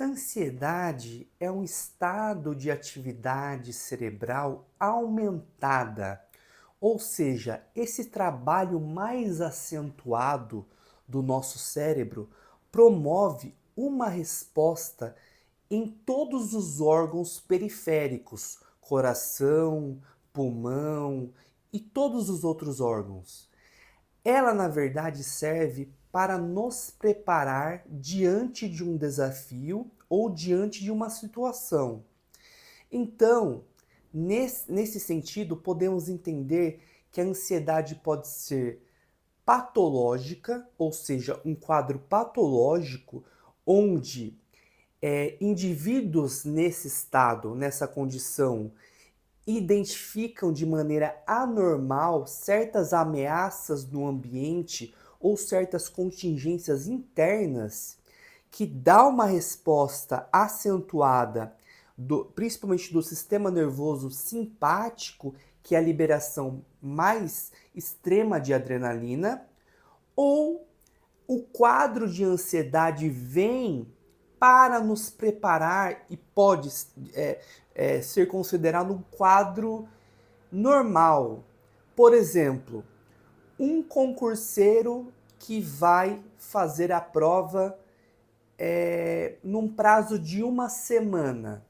Ansiedade é um estado de atividade cerebral aumentada, ou seja, esse trabalho mais acentuado do nosso cérebro promove uma resposta em todos os órgãos periféricos, coração, pulmão e todos os outros órgãos. Ela, na verdade, serve para nos preparar diante de um desafio ou diante de uma situação. Então, nesse sentido, podemos entender que a ansiedade pode ser patológica, ou seja, um quadro patológico, onde indivíduos nesse estado, nessa condição, identificam de maneira anormal certas ameaças no ambiente ou certas contingências internas que dá uma resposta acentuada, principalmente do sistema nervoso simpático, que é a liberação mais extrema de adrenalina, ou o quadro de ansiedade vem para nos preparar e pode ser considerado um quadro normal. Por exemplo, um concurseiro que vai fazer a prova num prazo de uma semana.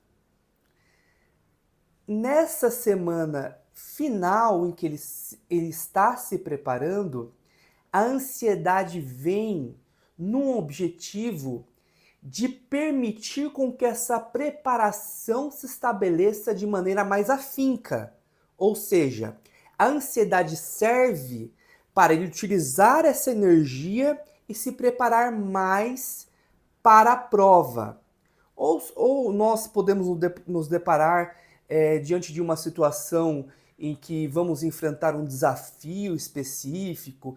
Nessa semana final em que ele está se preparando, a ansiedade vem num objetivo de permitir com que essa preparação se estabeleça de maneira mais afinca. Ou seja, a ansiedade serve para ele utilizar essa energia e se preparar mais para a prova. Ou nós podemos nos deparar diante de uma situação em que vamos enfrentar um desafio específico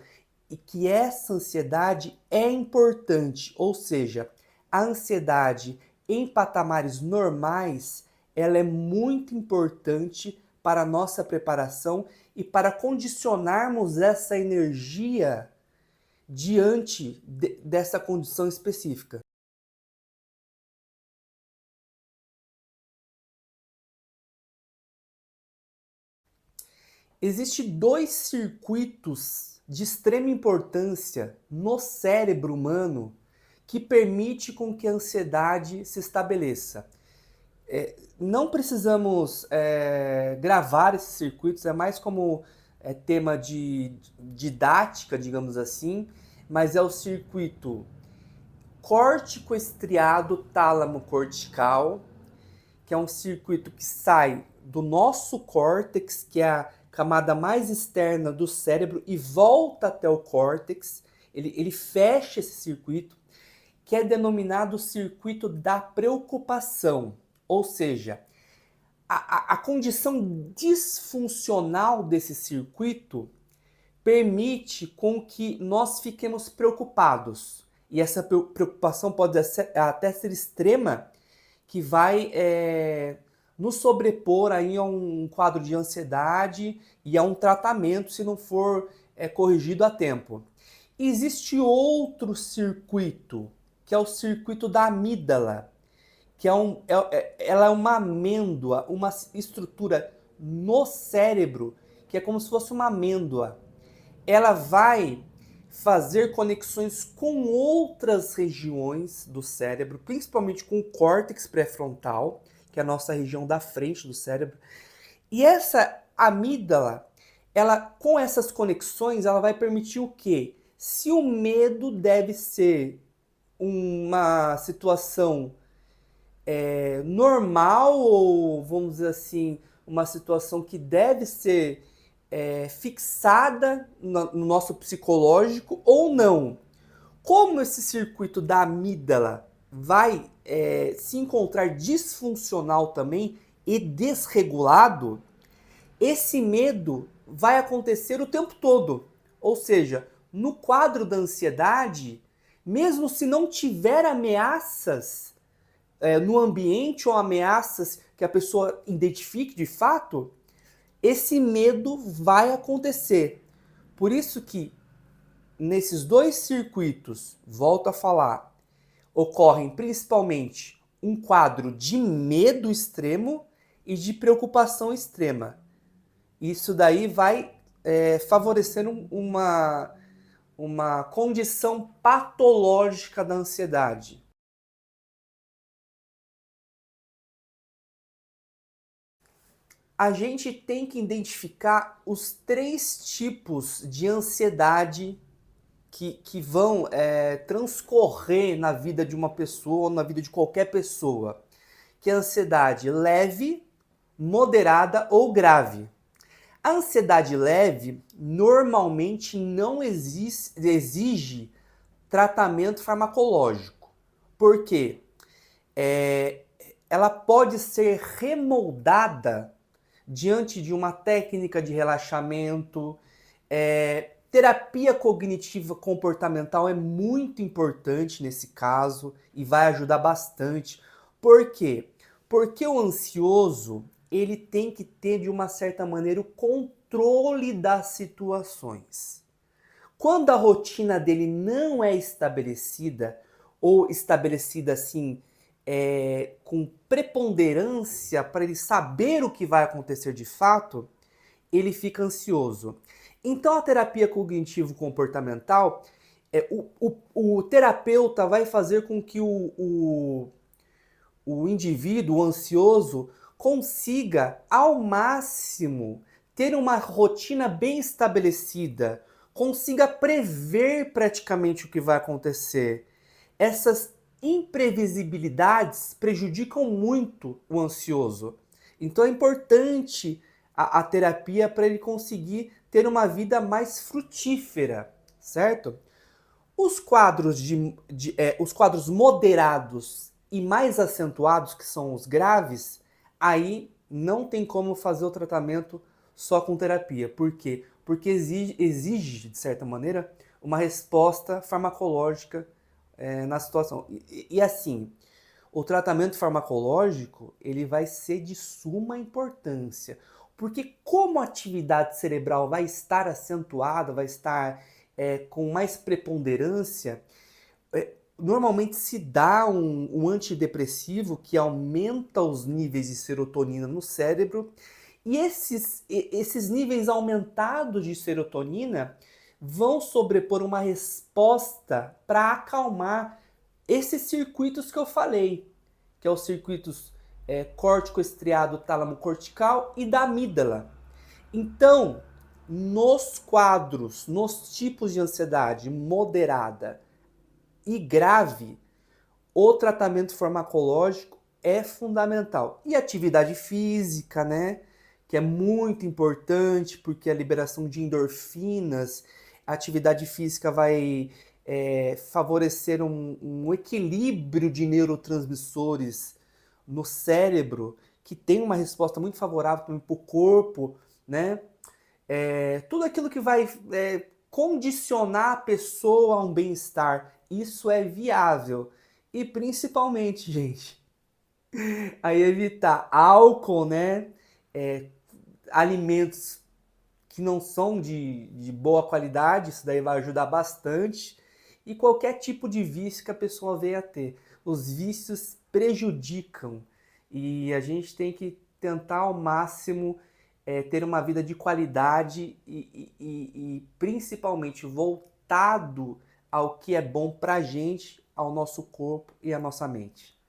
e que essa ansiedade é importante, ou seja, a ansiedade em patamares normais, ela é muito importante para a nossa preparação e para condicionarmos essa energia diante dessa condição específica. Existem dois circuitos de extrema importância no cérebro humano que permite com que a ansiedade se estabeleça. Não precisamos gravar esses circuitos, é mais como tema de didática, digamos assim, mas é o circuito córtico estriado tálamo cortical, que é um circuito que sai do nosso córtex, que é a camada mais externa do cérebro, e volta até o córtex. Ele fecha esse circuito, que é denominado circuito da preocupação. Ou seja, a condição disfuncional desse circuito permite com que nós fiquemos preocupados. E essa preocupação pode até ser extrema, que vai nos sobrepor aí a um quadro de ansiedade e a um tratamento se não for corrigido a tempo. E existe outro circuito, que é o circuito da amígdala, que ela é uma amêndoa, uma estrutura no cérebro, que é como se fosse uma amêndoa. Ela vai fazer conexões com outras regiões do cérebro, principalmente com o córtex pré-frontal, que é a nossa região da frente do cérebro. E essa amígdala, ela com essas conexões, ela vai permitir o quê? Se o medo deve ser uma situação normal, ou vamos dizer assim, uma situação que deve ser fixada no nosso psicológico ou não. Como esse circuito da amígdala vai se encontrar disfuncional também e desregulado, esse medo vai acontecer o tempo todo. Ou seja, no quadro da ansiedade, mesmo se não tiver ameaças no ambiente ou ameaças que a pessoa identifique de fato, esse medo vai acontecer. Por isso que nesses dois circuitos, volto a falar, ocorrem principalmente um quadro de medo extremo e de preocupação extrema. Isso daí vai favorecer uma condição patológica da ansiedade. A gente tem que identificar os 3 tipos de ansiedade que vão transcorrer na vida de uma pessoa ou na vida de qualquer pessoa, que é a ansiedade leve, moderada ou grave. A ansiedade leve normalmente não exige tratamento farmacológico. Por quê? Ela pode ser remoldada diante de uma técnica de relaxamento. Terapia cognitiva comportamental é muito importante nesse caso e vai ajudar bastante. Por quê? Porque o ansioso, ele tem que ter, de uma certa maneira, o controle das situações. Quando a rotina dele não é estabelecida, ou estabelecida assim, com preponderância para ele saber o que vai acontecer de fato, ele fica ansioso. Então a terapia cognitivo-comportamental, o terapeuta vai fazer com que o indivíduo, o ansioso, consiga ao máximo ter uma rotina bem estabelecida, consiga prever praticamente o que vai acontecer. Essas imprevisibilidades prejudicam muito o ansioso. Então é importante a terapia para ele conseguir ter uma vida mais frutífera, certo? Os quadros moderados e mais acentuados, que são os graves, aí não tem como fazer o tratamento só com terapia. Por quê? Porque exige, de certa maneira, uma resposta farmacológica na situação. E assim, o tratamento farmacológico ele vai ser de suma importância, porque como a atividade cerebral vai estar acentuada, vai estar com mais preponderância, normalmente se dá um antidepressivo que aumenta os níveis de serotonina no cérebro, e esses níveis aumentados de serotonina vão sobrepor uma resposta para acalmar esses circuitos que eu falei, que é os circuitos córtico-estriado tálamo cortical e da amígdala. Então, nos tipos de ansiedade moderada e grave, o tratamento farmacológico é fundamental. E atividade física, né? Que é muito importante, porque a liberação de endorfinas, a atividade física vai favorecer um equilíbrio de neurotransmissores no cérebro, que tem uma resposta muito favorável para o corpo, né? Tudo aquilo que vai condicionar a pessoa a um bem-estar, isso é viável. E principalmente, gente, aí evitar álcool, né? É, alimentos que não são de boa qualidade, isso daí vai ajudar bastante. E qualquer tipo de vício que a pessoa venha a ter. Os vícios prejudicam e a gente tem que tentar ao máximo ter uma vida de qualidade e principalmente voltado ao que é bom pra gente, ao nosso corpo e à nossa mente.